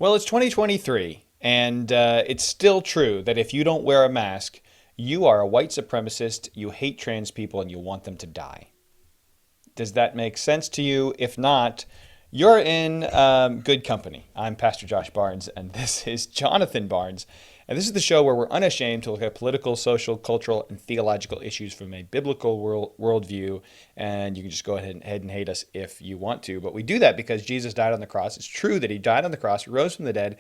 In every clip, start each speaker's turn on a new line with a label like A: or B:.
A: Well, it's 2023, and it's still true that if you don't wear a mask, you are a white supremacist, you hate trans people, and you want them to die. Does that make sense to you? If not, you're in good company. I'm Pastor Josh Barnes, and this is Jonathan Barnes. And this is the show where we're unashamed to look at political, social, cultural, and theological issues from a biblical worldview. And you can just go ahead and hate us if you want to. But we do that because Jesus died on the cross. It's true that he died on the cross, rose from the dead,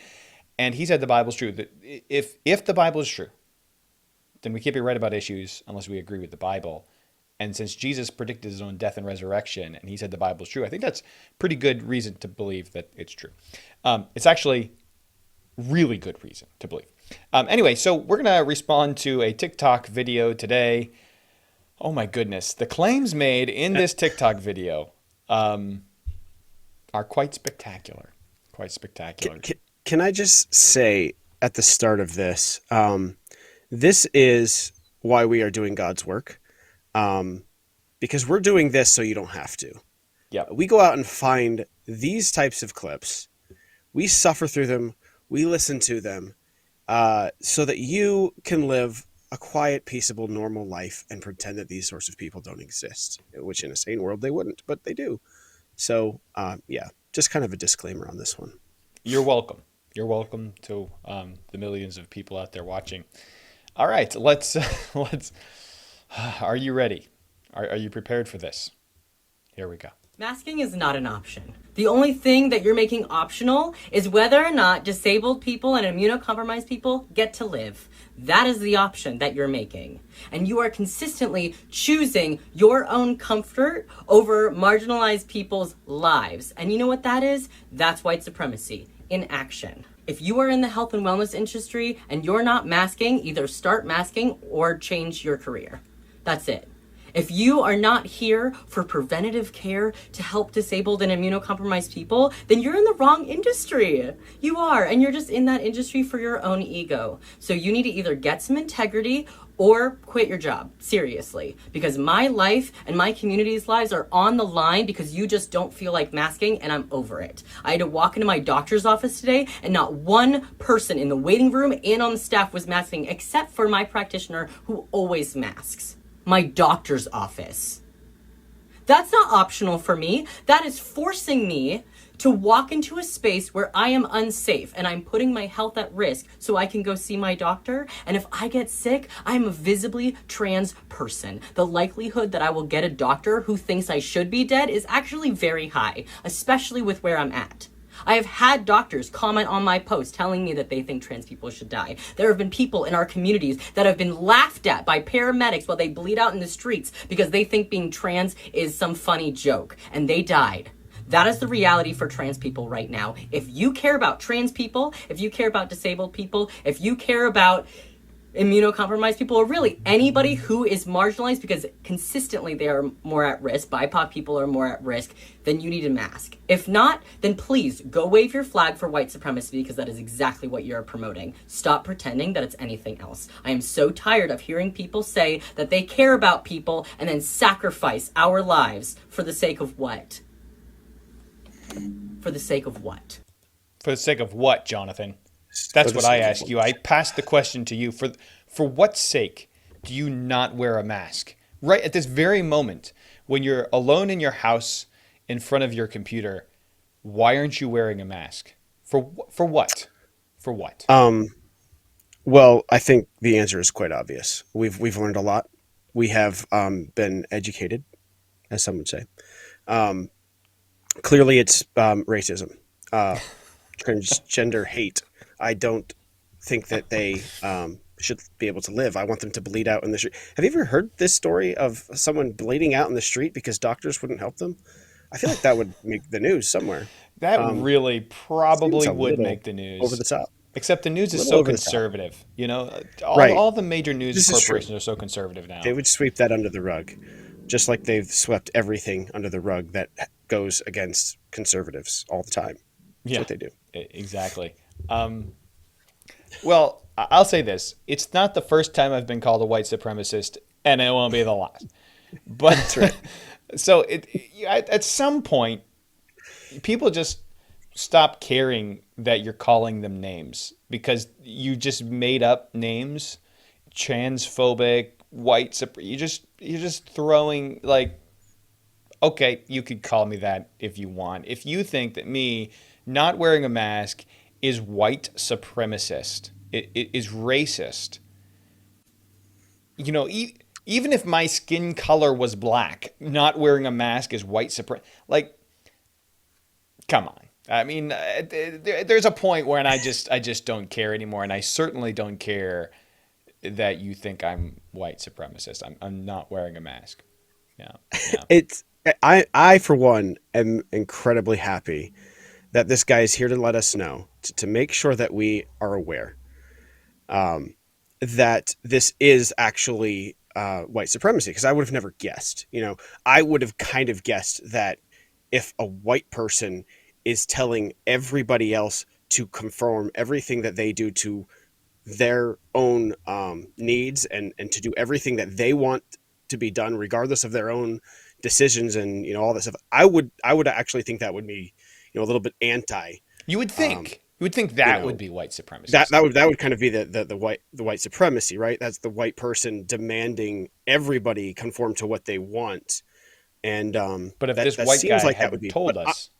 A: and he said the Bible's true. That if the Bible is true, then we can't be right about issues unless we agree with the Bible. And since Jesus predicted his own death and resurrection, and he said the Bible is true, I think that's pretty good reason to believe that it's true. It's actually really good reason to believe. Anyway, so we're going to respond to a TikTok video today. Oh my goodness. The claims made in this TikTok video are quite spectacular. Quite spectacular.
B: Can I just say at the start of this, this is why we are doing God's work. Because we're doing this so you don't have to.
A: Yeah.
B: We go out and find these types of clips. We suffer through them. We listen to them so that you can live a quiet, peaceable, normal life and pretend that these sorts of people don't exist, which in a sane world they wouldn't, but they do. So, yeah, just kind of a disclaimer on this one.
A: You're welcome. You're welcome to the millions of people out there watching. All right, let's. Are you ready? Are you prepared for this? Here we go.
C: Masking is not an option. The only thing that you're making optional is whether or not disabled people and immunocompromised people get to live. That is the option that you're making. And you are consistently choosing your own comfort over marginalized people's lives. And you know what that is? That's white supremacy in action. If you are in the health and wellness industry and you're not masking, either start masking or change your career. That's it. If you are not here for preventative care to help disabled and immunocompromised people, then you're in the wrong industry. You are, and you're just in that industry for your own ego. So you need to either get some integrity or quit your job, seriously. Because my life and my community's lives are on the line because you just don't feel like masking, and I'm over it. I had to walk into my doctor's office today, and not one person in the waiting room and on the staff was masking, except for my practitioner who always masks. My doctor's office. That's not optional for me. That is forcing me to walk into a space where I am unsafe and I'm putting my health at risk so I can go see my doctor. And if I get sick, I'm a visibly trans person. The likelihood that I will get a doctor who thinks I should be dead is actually very high, especially with where I'm at. I have had doctors comment on my post telling me that they think trans people should die. There have been people in our communities that have been laughed at by paramedics while they bleed out in the streets because they think being trans is some funny joke, and they died. That is the reality for trans people right now. If you care about trans people, if you care about disabled people, if you care about immunocompromised people, or really anybody who is marginalized because consistently they are more at risk, BIPOC people are more at risk, then you need a mask. If not, then please go wave your flag for white supremacy because that is exactly what you're promoting. Stop pretending that it's anything else. I am so tired of hearing people say that they care about people and then sacrifice our lives for the sake of what? For the sake of what?
A: For the sake of what, Jonathan? That's what I ask you. I passed the question to you. For what sake do you not wear a mask? Right at this very moment, when you're alone in your house in front of your computer, why aren't you wearing a mask? For what? For what?
B: Well, I think the answer is quite obvious. We've learned a lot. We have been educated, as some would say. Clearly, it's racism, transgender hate. I don't think that they should be able to live. I want them to bleed out in the street. Have you ever heard this story of someone bleeding out in the street because doctors wouldn't help them? I feel like that would make the news somewhere.
A: That really probably would make the news.
B: Over the top.
A: Except the news is so conservative. You know, all the major news corporations are so conservative now.
B: They would sweep that under the rug, just like they've swept everything under the rug that goes against conservatives all the time. That's what they do.
A: Exactly. Well, I'll say this. It's not the first time I've been called a white supremacist, and it won't be the last. But
B: That's right.
A: so at some point, people just stop caring that you're calling them names because you just made up names, transphobic, you're just throwing like, okay, you could call me that if you want. If you think that me not wearing a mask is white supremacist, it is racist, you know, even if my skin color was black, not wearing a mask is white supremacy. Like, come on. I mean, there's a point where I just don't care anymore, and I certainly don't care that you think I'm white supremacist. I'm not wearing a mask. Yeah, yeah.
B: It's I for one am incredibly happy that this guy is here to let us know to make sure that we are aware that this is actually white supremacy, because I would have never guessed. I would have kind of guessed that if a white person is telling everybody else to conform everything that they do to their own needs and to do everything that they want to be done, regardless of their own decisions and all that stuff, I would actually think that would be a little bit anti.
A: You would think. You would think that would be white supremacy.
B: That would kind of be the white supremacy, right? That's the white person demanding everybody conform to what they want. And
A: but if this white guy like had told us,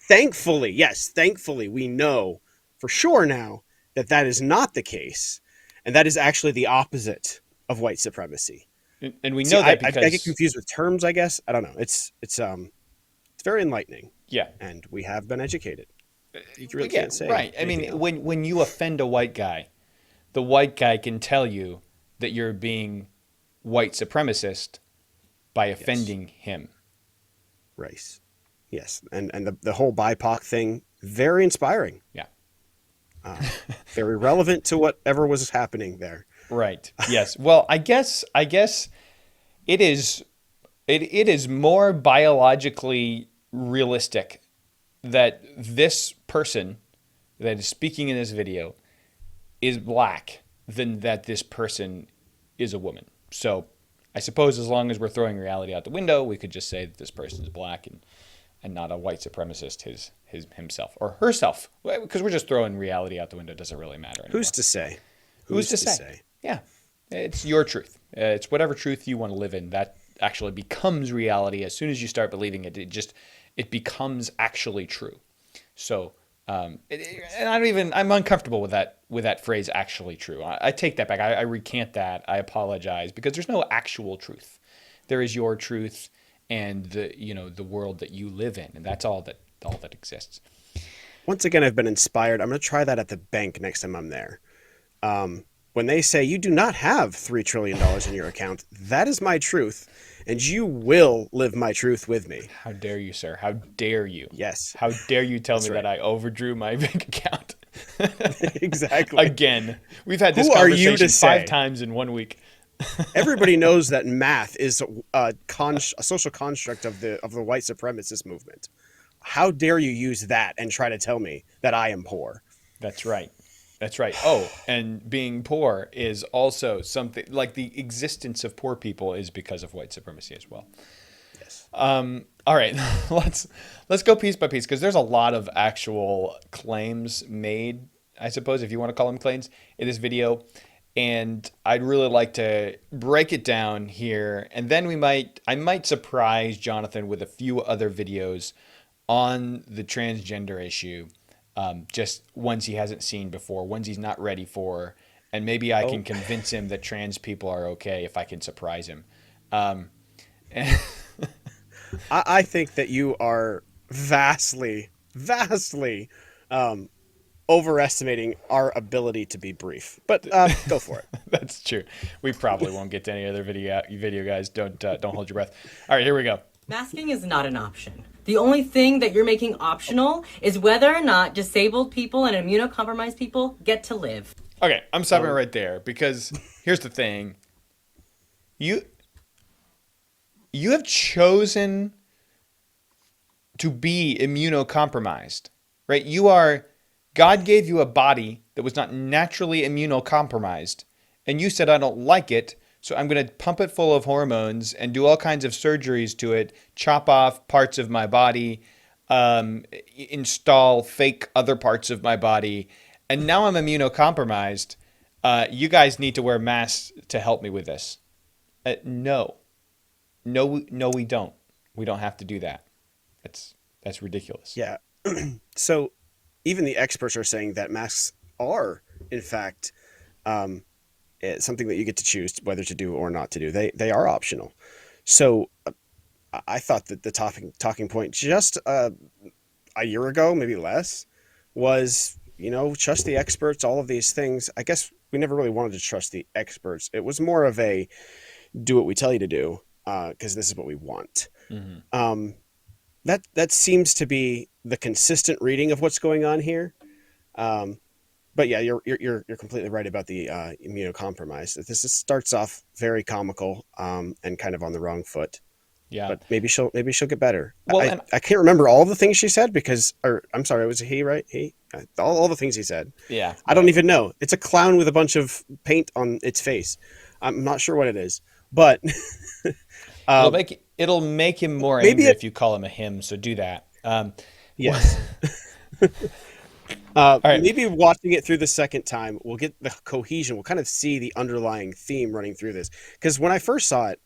B: thankfully, we know for sure now that is not the case, and that is actually the opposite of white supremacy.
A: And we know that because
B: I get confused with terms. I guess I don't know. It's very enlightening.
A: Yeah,
B: and we have been educated. You really can't say
A: right. I mean, when you offend a white guy, the white guy can tell you that you're being white supremacist by offending him.
B: Race, yes, and the whole BIPOC thing, very inspiring.
A: Yeah,
B: very relevant to whatever was happening there.
A: Right. Yes. Well, I guess it is more biologically realistic that this person that is speaking in this video is black than that this person is a woman. So I suppose as long as we're throwing reality out the window, we could just say that this person is black and not a white supremacist himself or herself, because we're just throwing reality out the window. It doesn't really matter anymore.
B: Who's to say?
A: Who's to say? Yeah, it's your truth. It's whatever truth you want to live in. That actually becomes reality as soon as you start believing it. It becomes actually true. So, and I'm uncomfortable with that phrase "actually true." I take that back. I recant that. I apologize, because there's no actual truth. There is your truth and the world that you live in, and that's all that exists.
B: Once again, I've been inspired. I'm going to try that at the bank next time I'm there. When they say you do not have $3 trillion in your account, that is my truth, and you will live my truth with me.
A: How dare you, sir? How dare you?
B: Yes.
A: How dare you tell me
B: right.
A: that I overdrew my bank account?
B: Exactly.
A: Again, we've had this
B: Who are you
A: conversation
B: to say?
A: 5 times in 1 week.
B: Everybody knows that math is a social construct of the white supremacist movement. How dare you use that and try to tell me that I am poor?
A: That's right. That's right. Oh, and being poor is also something like the existence of poor people is because of white supremacy as well.
B: Yes.
A: All right, let's go piece by piece, because there's a lot of actual claims made, I suppose, if you want to call them claims, in this video. And I'd really like to break it down here, and then I might surprise Jonathan with a few other videos on the transgender issue. Just ones he hasn't seen before, ones he's not ready for, and maybe I can convince him that trans people are okay if I can surprise him.
B: I think that you are vastly overestimating our ability to be brief, but go for it.
A: That's true. We probably won't get to any other video guys. Don't hold your breath. All right, here we go.
C: Masking is not an option. The only thing that you're making optional is whether or not disabled people and immunocompromised people get to live.
A: Okay, I'm stopping right there, because here's the thing. You have chosen to be immunocompromised, right? God gave you a body that was not naturally immunocompromised, and you said, I don't like it, so I'm going to pump it full of hormones and do all kinds of surgeries to it, chop off parts of my body, install fake other parts of my body, and now I'm immunocompromised. You guys need to wear masks to help me with this. No, no, we don't. We don't have to do that. That's ridiculous.
B: Yeah. So even the experts are saying that masks are, in fact, something that you get to choose whether to do or not to do. They are optional. So I thought that the talking point just a year ago, maybe less, was, trust the experts, all of these things. I guess we never really wanted to trust the experts. It was more of a do what we tell you to do, because this is what we want.
A: Mm-hmm.
B: That seems to be the consistent reading of what's going on here. But yeah, you're completely right about the immunocompromised. This starts off very comical, and kind of on the wrong foot.
A: Yeah.
B: But maybe she'll get better.
A: Well,
B: I can't remember all the things she said or I'm sorry, it was a he, right? He, all the things he said.
A: Yeah.
B: I don't even know. It's a clown with a bunch of paint on its face. I'm not sure what it is, but
A: it'll make him more
B: maybe
A: angry if you call him a him. So do that.
B: yes.
A: All right.
B: Maybe watching it through the second time, we'll get the cohesion. We'll kind of see the underlying theme running through this. Because when I first saw it,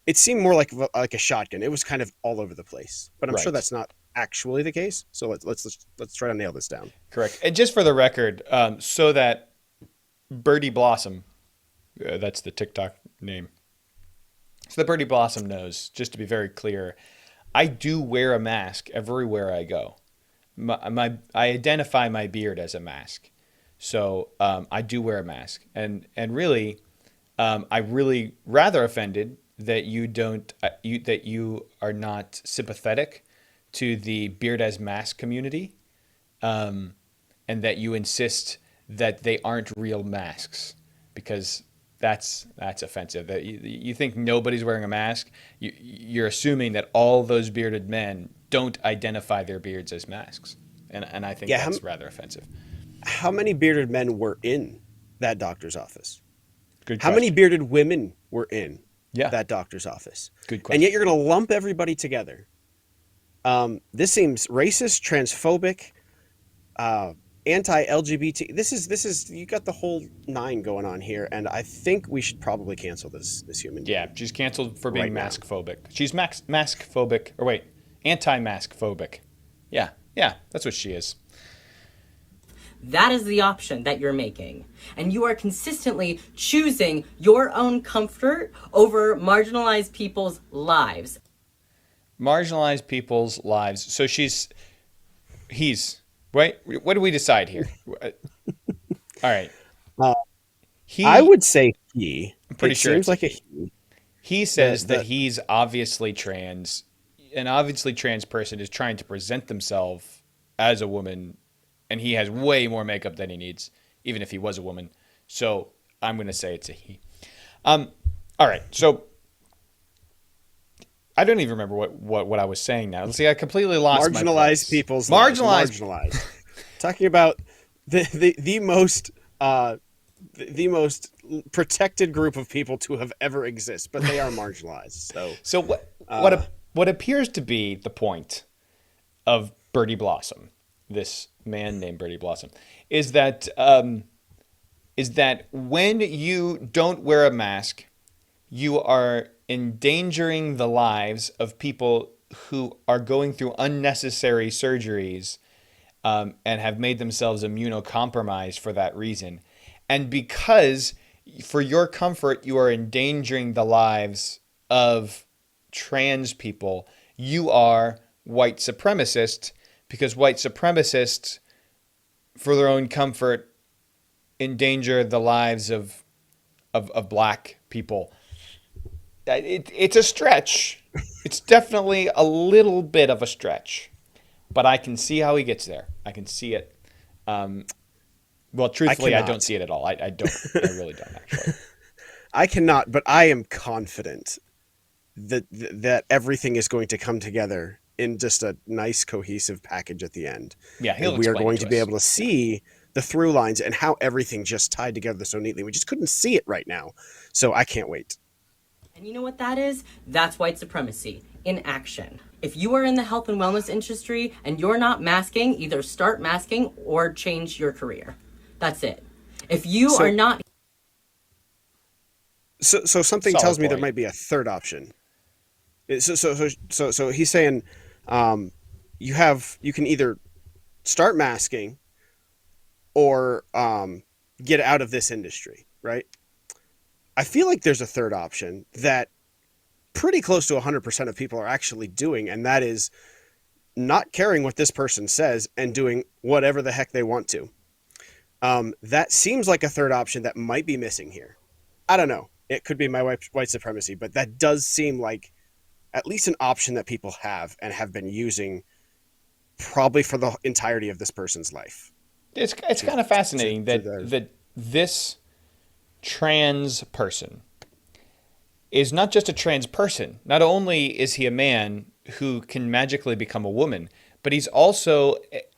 B: it seemed more like a shotgun. It was kind of all over the place. But I'm sure that's not actually the case. So let's try to nail this down.
A: Correct. And just for the record, so that Birdie Blossom, that's the TikTok name. So that Birdie Blossom knows, just to be very clear, I do wear a mask everywhere I go. I identify my beard as a mask, so I do wear a mask, and really, I'm really rather offended that you are not sympathetic to the beard as mask community, and that you insist that they aren't real masks, because that's offensive. That you think nobody's wearing a mask. You're assuming that all those bearded men don't identify their beards as masks, and I think that's rather offensive.
B: How many bearded men were in that doctor's office?
A: Good
B: question. How many bearded women were in that doctor's office?
A: Good question.
B: And yet you're going to lump everybody together. This seems racist, transphobic, anti-LGBT. This is you got the whole nine going on here, and I think we should probably cancel this human being.
A: Yeah, she's canceled for being mask phobic. She's mask phobic, or wait, anti-mask phobic. Yeah, that's what she is.
C: That is the option that you're making. And you are consistently choosing your own comfort over marginalized people's lives.
A: Marginalized people's lives. So he's, right? What do we decide here? All right.
B: I would say he.
A: I'm pretty sure
B: seems like
A: he says that he's obviously trans. An obviously trans person is trying to present themselves as a woman, and he has way more makeup than he needs, even if he was a woman. So I'm going to say it's a he. All right. So I don't even remember what I was saying now. Let's see. I completely lost my place.
B: Marginalized people's
A: marginalized.
B: Talking about the most protected group of people to have ever exist, but they are marginalized.
A: So what appears to be the point of Birdie Blossom, this man named Birdie Blossom, is that when you don't wear a mask, you are endangering the lives of people who are going through unnecessary surgeries, and have made themselves immunocompromised for that reason. And because for your comfort, you are endangering the lives of trans people, you are white supremacist, because white supremacists, for their own comfort, endanger the lives of black people. It's a stretch. It's definitely a little bit of a stretch, but I can see how he gets there. I can see it. Well, truthfully, I don't see it at all. I don't. I really don't, actually.
B: I cannot, but I am confident that everything is going to come together in just a nice, cohesive package at the end.
A: Yeah,
B: we are going to be able to see the through lines and how everything just tied together so neatly. We just couldn't see it right now, so I can't wait.
C: And you know what that is? That's white supremacy in action. If you are in the health and wellness industry and you're not masking, either start masking or change your career. That's it. If you are
B: So,
C: not
B: so something
A: Solid
B: tells me there
A: point.
B: might be a third option. So he's saying, um, you can either start masking or get out of this industry, right? I feel like there's a third option that pretty close to 100% of people are actually doing, and that is not caring what this person says and doing whatever the heck they want to. That seems like a third option that might be missing here. I don't know. It could be my white supremacy, but that does seem like at least an option that people have and have been using probably for the entirety of this person's life.
A: It's
B: To,
A: kind of fascinating
B: to
A: that
B: the
A: this trans person is not just a trans person. Not only is he a man who can magically become a woman, but he's also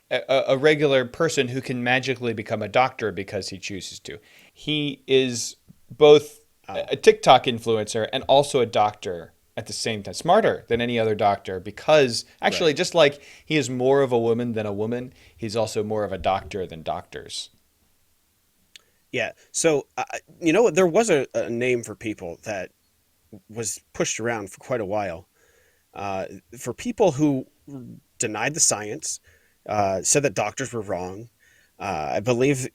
A: a regular person who can magically become a doctor because he chooses to. He is both
B: oh
A: a TikTok influencer and also a doctor at the same time. Smarter than any other doctor because
B: right.
A: actually, just like he is more of a woman than a woman, he's also more of a doctor than doctors.
B: Yeah. So there was a name for people that was pushed around for quite a while. For people who denied the science, said that doctors were wrong. I believe,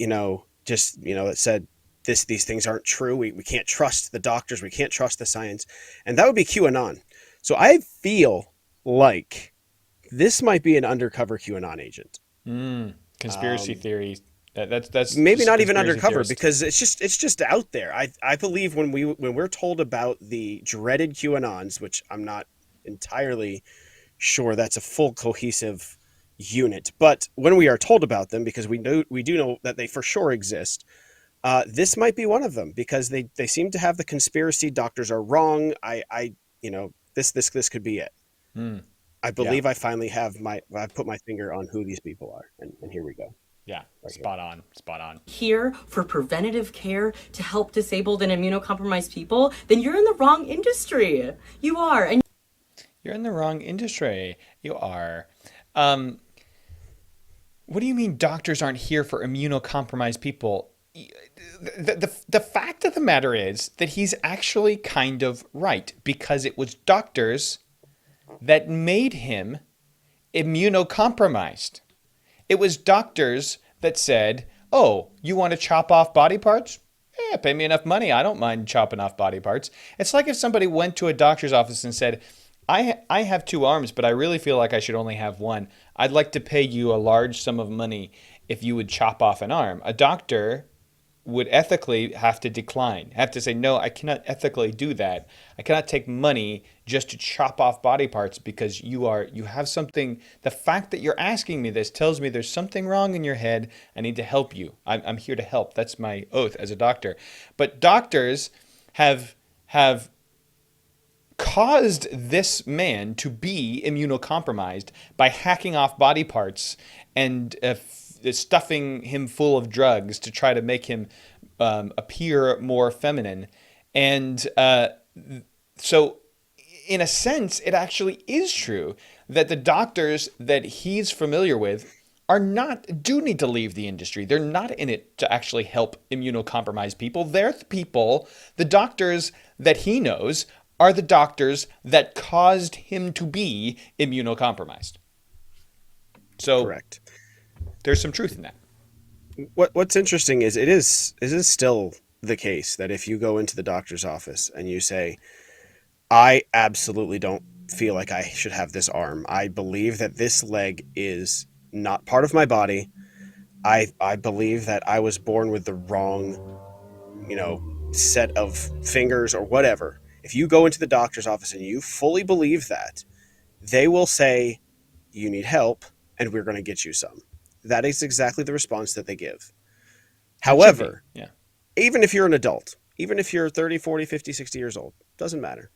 B: just, it said these things aren't true. We can't trust the doctors. We can't trust the science. And that would be QAnon. So I feel like this might be an undercover QAnon agent.
A: Conspiracy
B: Um,
A: theory. That's
B: Maybe
A: just a
B: not even
A: conspiracy
B: undercover
A: theorist.
B: because it's just out there. I believe when we're told about the dreaded QAnons, which I'm not entirely sure that's a full cohesive unit, but when we are told about them, because we do know that they for sure exist, this might be one of them because they seem to have the conspiracy. Doctors are wrong. This could be it.
A: Hmm.
B: I
A: Yeah.
B: believe I finally have I've put my finger on who these people are, and here we go,
A: Yeah.
B: right here.
A: Spot on. Spot on.
C: here for preventative care to help disabled and immunocompromised people, then you're in the wrong industry. You are. And
A: You're in the wrong industry. You are. Um, what do you mean doctors aren't here for immunocompromised people? The fact of the matter is that he's actually kind of right because it was doctors that made him immunocompromised. It was doctors that said, "Oh, you want to chop off body parts? Yeah, pay me enough money. I don't mind chopping off body parts." It's like if somebody went to a doctor's office and said, I have two arms, but I really feel like I should only have one. I'd like to pay you a large sum of money if you would chop off an arm." A doctor would ethically have to decline, have to say, no, I cannot ethically do that. I cannot take money just to chop off body parts because you have something. The fact that you're asking me this tells me there's something wrong in your head. I need to help you. I'm here to help. That's my oath as a doctor. But doctors have caused this man to be immunocompromised by hacking off body parts and stuffing him full of drugs to try to make him appear more feminine. And so, in a sense, it actually is true that the doctors that he's familiar with do need to leave the industry. They're not in it to actually help immunocompromised people. They're the people, the doctors that he knows are the doctors that caused him to be immunocompromised. So
B: Correct.
A: there's some truth in that.
B: What's interesting is it is still the case that if you go into the doctor's office and you say, I absolutely don't feel like I should have this arm. I believe that this leg is not part of my body. I believe that I was born with the wrong, set of fingers or whatever. If you go into the doctor's office and you fully believe that, they will say, you need help and we're going to get you some. That is exactly the response that they give.
A: It should be.
B: However,
A: Yeah.
B: even if you're an adult, even if you're 30, 40, 50, 60 years old, doesn't matter.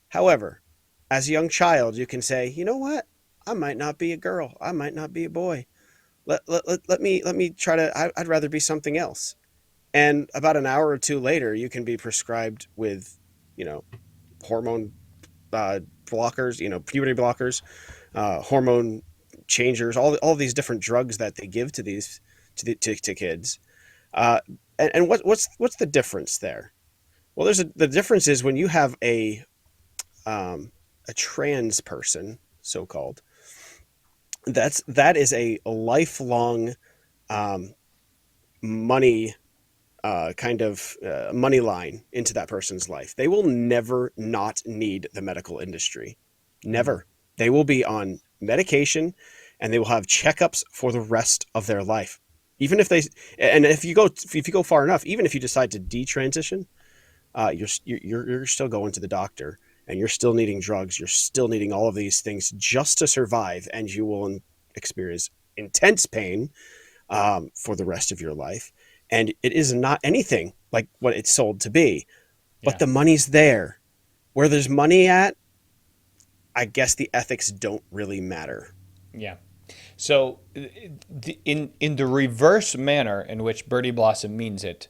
B: However, as a young child, you can say, you know what? I might not be a girl. I might not be a boy. Let me try to, I'd rather be something else. And about an hour or two later, you can be prescribed with, you know, hormone blockers, puberty blockers, hormone changers, all these different drugs that they give to to kids. Uh, and what's the difference there? Well, the difference is when you have a trans person, so called, that is a lifelong um, money money line into that person's life. They will never not need the medical industry. Never. They will be on medication and they will have checkups for the rest of their life. Even if if you go far enough, even if you decide to detransition, you're still going to the doctor and you're still needing drugs. You're still needing all of these things just to survive, and you will experience intense pain for the rest of your life. And it is not anything like what it's sold to be, but
A: Yeah.
B: the money's there. Where there's money at, I guess the ethics don't really matter.
A: Yeah. So, in the reverse manner in which Birdie Blossom means it,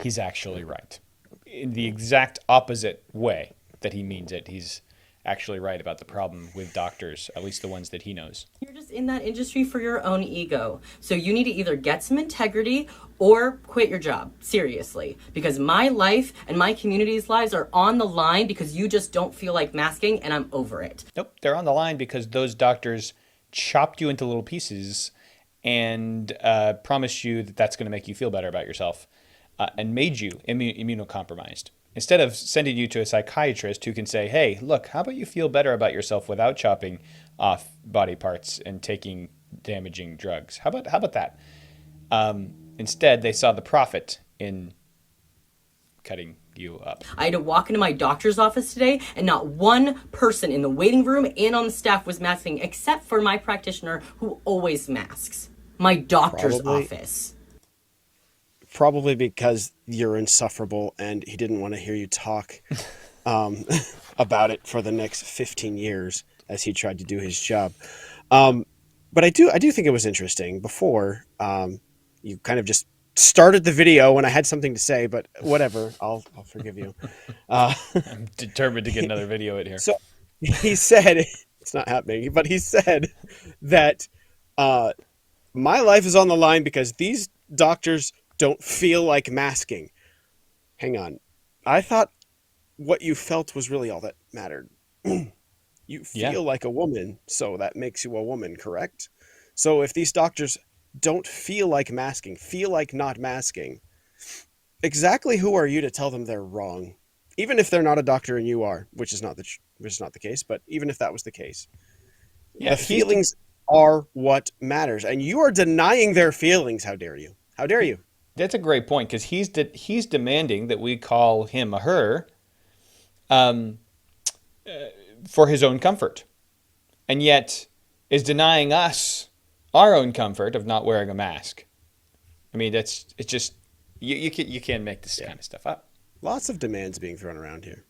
A: he's actually right. In the exact opposite way that he means it, he's actually right about the problem with doctors, at least the ones that he knows.
C: You're just in that industry for your own ego. So you need to either get some integrity or quit your job. Seriously. Because my life and my community's lives are on the line because you just don't feel like masking, and I'm over it.
A: Nope, they're on the line because those doctors chopped you into little pieces and promised you that that's going to make you feel better about yourself and made you immunocompromised. Instead of sending you to a psychiatrist who can say, hey, look, how about you feel better about yourself without chopping off body parts and taking damaging drugs? How about that? Instead, they saw the profit in cutting you up.
C: I had to walk into my doctor's office today, and not one person in the waiting room and on the staff was masking, except for my practitioner, who always masks. My doctor's office.
B: Probably because you're insufferable and he didn't want to hear you talk about it for the next 15 years as he tried to do his job. But I do think it was interesting before you kind of just started the video when I had something to say, but whatever, I'll forgive you.
A: I'm determined to get another video in here.
B: So he said, it's not happening, but he said that my life is on the line because these doctors don't feel like masking. Hang on. I thought what you felt was really all that mattered. You feel like a woman, so that makes you a woman, correct? So if these doctors don't feel like masking, feel like not masking, exactly who are you to tell them they're wrong? Even if they're not a doctor and you are, which is not the case, but even if that was the case.
A: Yeah,
B: the feelings are what matters, and you are denying their feelings. How dare you? How dare you?
A: That's a great point because he's demanding that we call him a her for his own comfort, and yet is denying us our own comfort of not wearing a mask. I mean, it's just you can't make this kind of stuff up.
B: Lots of demands being thrown around here.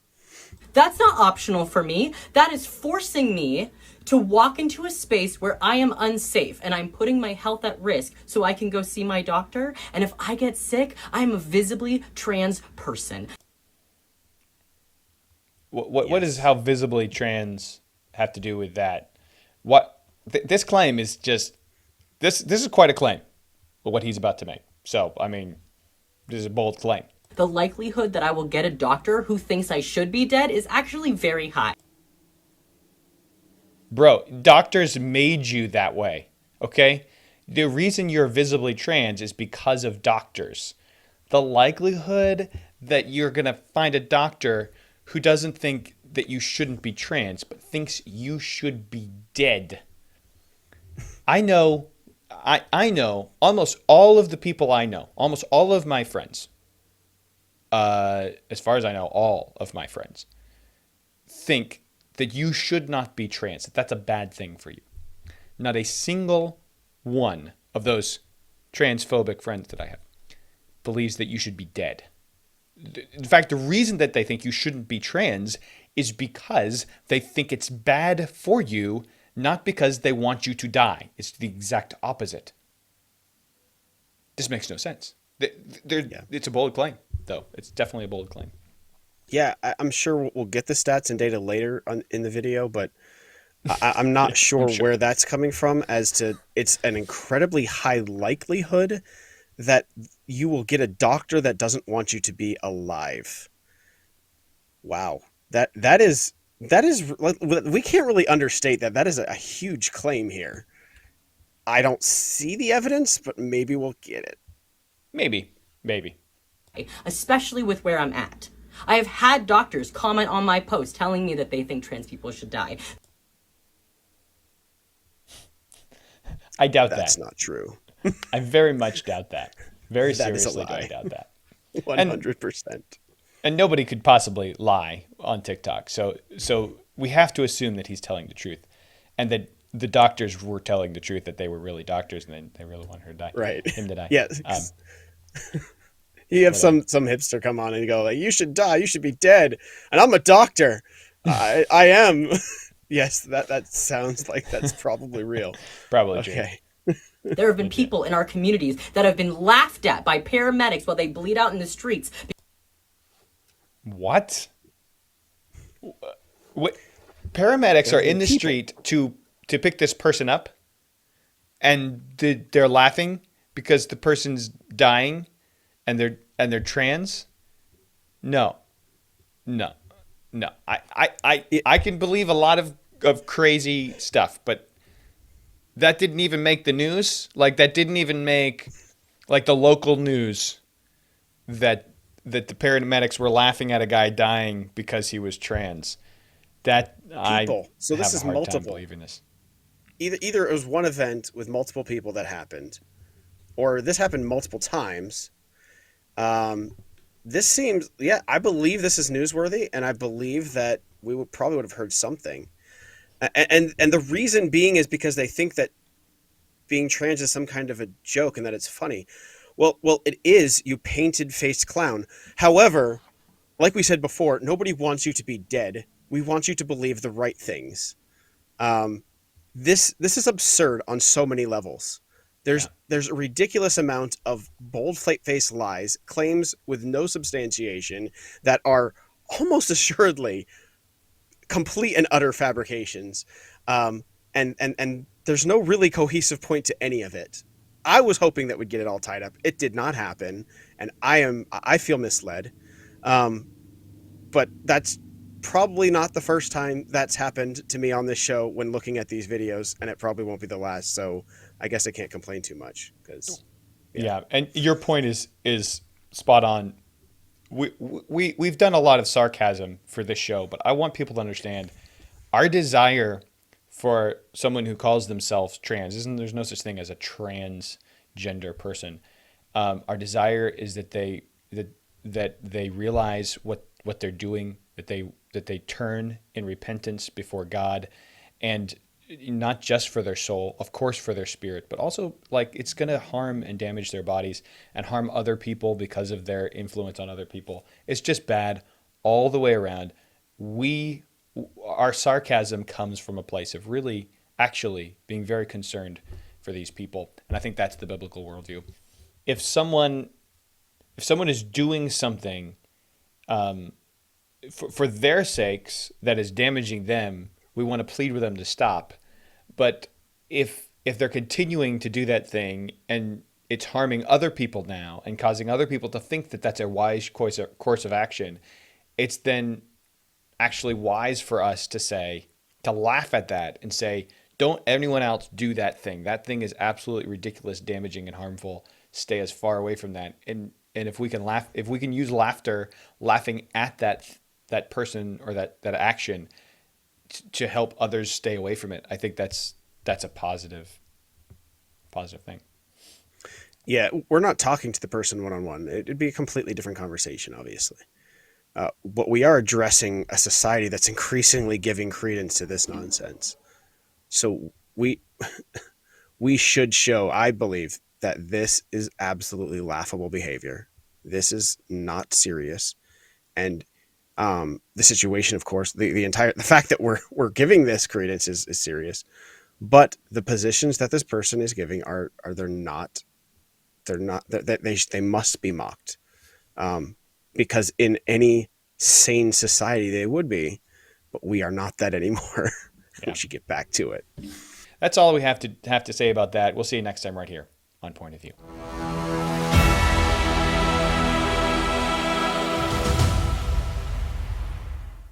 C: That's not optional for me. That is forcing me to walk into a space where I am unsafe and I'm putting my health at risk so I can go see my doctor. And if I get sick, I'm a visibly trans person.
A: What does how visibly trans have to do with that? This claim is just this is quite a claim, what he's about to make. So I mean, this is a bold claim.
C: The likelihood that I will get a doctor who thinks I should be dead is actually very high.
A: Bro, doctors made you that way, okay? The reason you're visibly trans is because of doctors. The likelihood that you're going to find a doctor who doesn't think that you shouldn't be trans, but thinks you should be dead. I know almost all of the people I know, almost all of my friends, as far as I know, all of my friends think that you should not be trans, that that's a bad thing for you. Not a single one of those transphobic friends that I have believes that you should be dead. In fact, the reason that they think you shouldn't be trans is because they think it's bad for you, not because they want you to die. It's the exact opposite. This makes no sense. It's a bold claim, though. It's definitely a bold claim.
B: Yeah, I'm sure we'll get the stats and data later in the video, but I'm not
A: Yeah, I'm
B: sure
A: sure.
B: where that's coming from. As to, it's an incredibly high likelihood that you will get a doctor that doesn't want you to be alive. Wow, that is we can't really understate that. That is a huge claim here. I don't see the evidence, but maybe we'll get it.
A: Maybe, maybe.
C: especially with where I'm at. I have had doctors comment on my post telling me that they think trans people should die.
A: I doubt
B: That's
A: that.
B: not true.
A: I very much doubt that. Very
B: That is a
A: seriously do I
B: lie.
A: doubt that. And
B: 100%.
A: and nobody could possibly lie on TikTok. So we have to assume that he's telling the truth, and that the doctors were telling the truth, that they were really doctors and they really want her to die,
B: Right.
A: him to die.
B: Yeah. You have
A: But
B: some hipster come on and go like, "You should die. You should be dead." And I'm a doctor. I am. Yes, that sounds like that's probably real.
A: probably true.
B: Okay.
C: There have been people in our communities that have been laughed at by paramedics while they bleed out in the streets.
A: What? What? Paramedics
B: There
A: are
B: have
A: in
B: been
A: the
B: people.
A: street to pick this person up, and they're laughing because the person's dying, and they're trans. No, no, no. I can believe a lot of crazy stuff, but that didn't even make the news. Like, that didn't even make like the local news, that the paramedics were laughing at a guy dying because he was trans. That I
B: People. So this
A: have a
B: is
A: hard time
B: multiple.
A: believing this.
B: Either it was one event with multiple people that happened, or this happened multiple times. Um, this seems, yeah, I believe this is newsworthy, and I believe that we would have heard something. And the reason being is because they think that being trans is some kind of a joke and that it's funny. Well, it is, you painted faced clown. However, like we said before, nobody wants you to be dead. We want you to believe the right things. Um, this is absurd on so many levels.
A: Yeah.
B: There's a ridiculous amount of bold faced lies, claims with no substantiation that are almost assuredly complete and utter fabrications. Um, and there's no really cohesive point to any of it. I was hoping that we'd get it all tied up. It did not happen, and I feel misled. Um, but that's probably not the first time that's happened to me on this show when looking at these videos, and it probably won't be the last. So I guess I can't complain too much because
A: Yeah, and your point is spot on. We've done a lot of sarcasm for this show, but I want people to understand our desire for someone who calls themselves trans. Isn't There's no such thing as a transgender person. Our desire is that they realize what they're doing, that they turn in repentance before God, and not just for their soul, of course for their spirit, but also, like, it's going to harm and damage their bodies and harm other people because of their influence on other people. It's just bad all the way around. We Our sarcasm comes from a place of really actually being very concerned for these people, and I think that's the biblical worldview. If someone is doing something for their sakes that is damaging them, we want to plead with them to stop. But if they're continuing to do that thing, and it's harming other people now and causing other people to think that that's a wise course of action, it's then actually wise for us to laugh at that and say, don't anyone else do that thing. That thing is absolutely ridiculous, damaging, and harmful. Stay as far away from that. And if we can use laughter, laughing at that person or that action to help others stay away from it, I think that's a positive thing.
B: yeah, we're not talking to the person one on one. It'd be a completely different conversation, obviously. But we are addressing a society that's increasingly giving credence to this nonsense. So we should show, I believe, that this is absolutely laughable behavior. This is not serious, and the situation, of course, the fact that we're giving this credence is serious, but the positions that this person is giving are they're not they must be mocked, because in any sane society they would be, but we are not that anymore.
A: Yeah.
B: We should get back to it.
A: That's all we have to say about that. We'll see you next time right here on Point of View.